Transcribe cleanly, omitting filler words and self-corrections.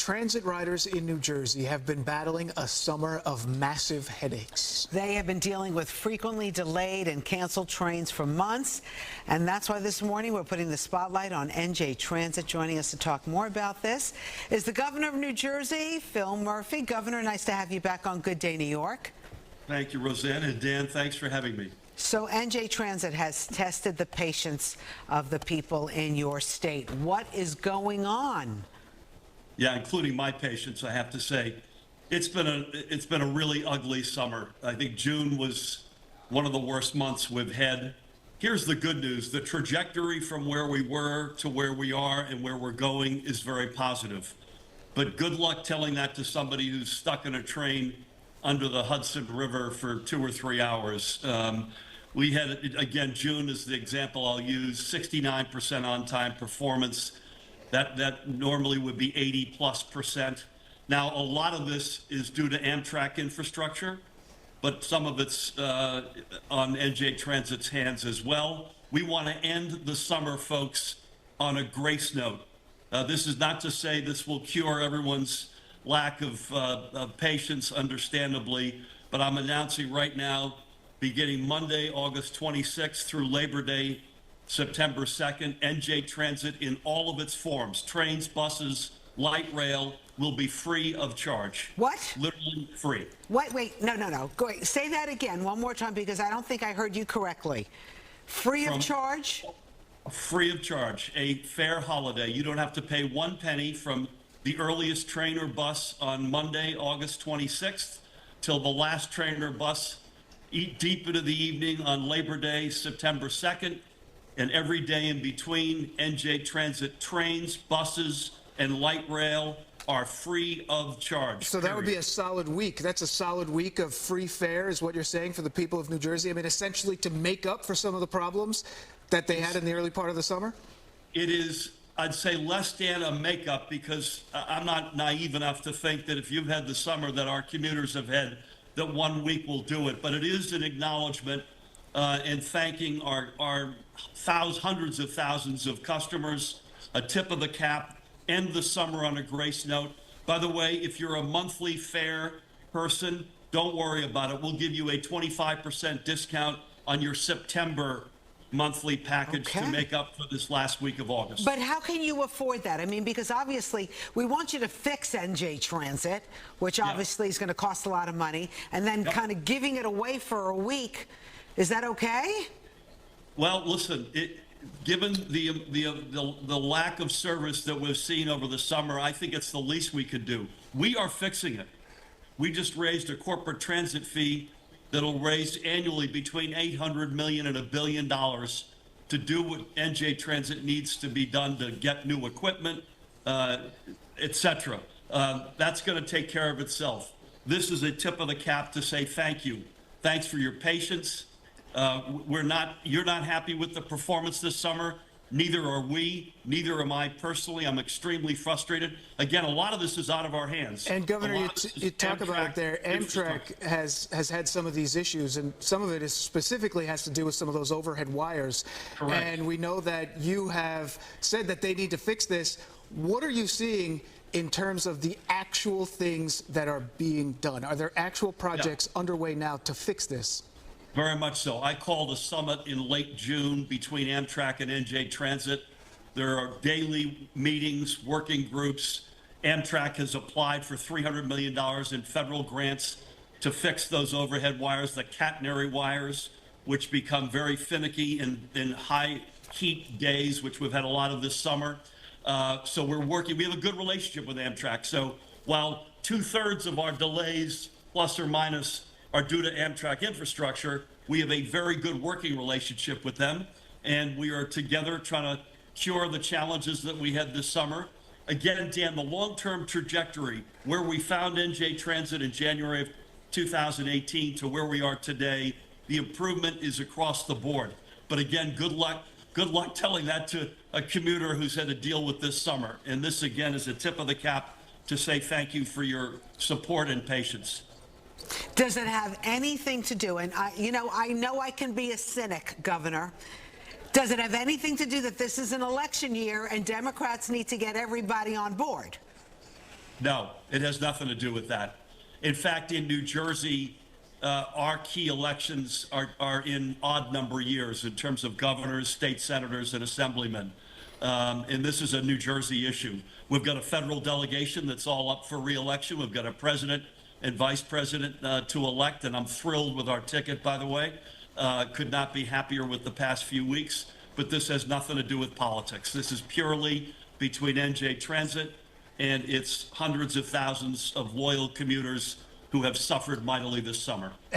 transit riders in New Jersey have been battling a summer of massive headaches. They have been dealing with frequently delayed and canceled trains for months, and that's why this morning we're putting the spotlight on NJ Transit. Joining us to talk more about this is the governor of New Jersey, Phil Murphy. Governor, nice to have you back on Good Day New York. Thank you, Roseanne, and Dan, thanks for having me. So NJ Transit has tested the patience of the people in your state. What is going on? Yeah, including my patients, I have to say. It's been a really ugly summer. I think June was one of the worst months we've had. Here's the good news. The trajectory from where we were to where we are and where we're going is very positive. But good luck telling that to somebody who's stuck in a train under the Hudson River for 2 or 3 hours. We had, again, June is the example I'll use, 69% on-time performance. That normally would be 80+%. Now, a lot of this is due to Amtrak infrastructure, but some of it's on NJ Transit's hands as well. We want to end the summer, folks, on a grace note. This is not to say this will cure everyone's lack of patience, understandably, but I'm announcing right now, beginning Monday, August 26th through Labor Day, September 2nd, NJ Transit in all of its forms, trains, buses, light rail, will be free of charge. What? Literally free. Wait, no. Go ahead. Say that again one more time because I don't think I heard you correctly. Free of charge? Free of charge, a fair holiday. You don't have to pay 1 penny from the earliest train or bus on Monday, August 26th, till the last train or bus deep into the evening on Labor Day, September 2nd, and every day in between. NJ Transit trains, buses, and light rail are free of charge. So that would be a solid week. That's a solid week of free fare is what you're saying for the people of New Jersey? I mean, essentially to make up for some of the problems that they had in the early part of the summer? It is, I'd say, less than a makeup, because I'm not naive enough to think that if you've had the summer that our commuters have had, that 1 week will do it. But it is an acknowledgement and thanking our hundreds of thousands of customers, a tip of the cap, end the summer on a grace note. By the way, if you're a monthly fare person, don't worry about it. We'll give you a 25% discount on your September monthly package to make up for this last week of August. But how can you afford that? I mean, because obviously we want you to fix NJ Transit, which obviously is going to cost a lot of money, and then kind of giving it away for a week. Is that okay? Well, listen, given the lack of service that we've seen over the summer, I think it's the least we could do. We are fixing it. We just raised a corporate transit fee that'll raise annually between $800 million and $1 billion to do what NJ Transit needs to be done to get new equipment, etc. That's going to take care of itself. This is a tip of the cap to say thank you. Thanks for your patience. You're not happy with the performance this summer. Neither are we. Neither am I personally. I'm extremely frustrated. Again, a lot of this is out of our hands. And Governor, you talk about it there. Amtrak has had some of these issues, and some of it is specifically has to do with some of those overhead wires. Correct. And we know that you have said that they need to fix this. What are you seeing in terms of the actual things that are being done? Are there actual projects underway now to fix this? Very much so. I called a summit in late June between Amtrak and NJ Transit. There are daily meetings, working groups. Amtrak has applied for $300 million in federal grants to fix those overhead wires, the catenary wires, which become very finicky in high heat days, which we've had a lot of this summer. So we're working. We have a good relationship with Amtrak. So while 2/3 of our delays, plus or minus, are due to Amtrak infrastructure, we have a very good working relationship with them, and we are together trying to cure the challenges that we had this summer. Again, Dan, the long-term trajectory, where we found NJ Transit in January of 2018 to where we are today, the improvement is across the board. But again, good luck telling that to a commuter who's had to deal with this summer. And this, again, is a tip of the cap to say thank you for your support and patience. Does it have anything to do, and I know I can be a cynic, Governor. Does it have anything to do that this is an election year and Democrats need to get everybody on board? No, it has nothing to do with that. In fact, in New Jersey, our key elections are in odd number years in terms of governors, state senators, and assemblymen. And this is a New Jersey issue. We've got a federal delegation that's all up for re-election. We've got a president and vice president to elect, and I'm thrilled with our ticket, by the way. Could not be happier with the past few weeks, but this has nothing to do with politics. This is purely between NJ Transit and its hundreds of thousands of loyal commuters who have suffered mightily this summer.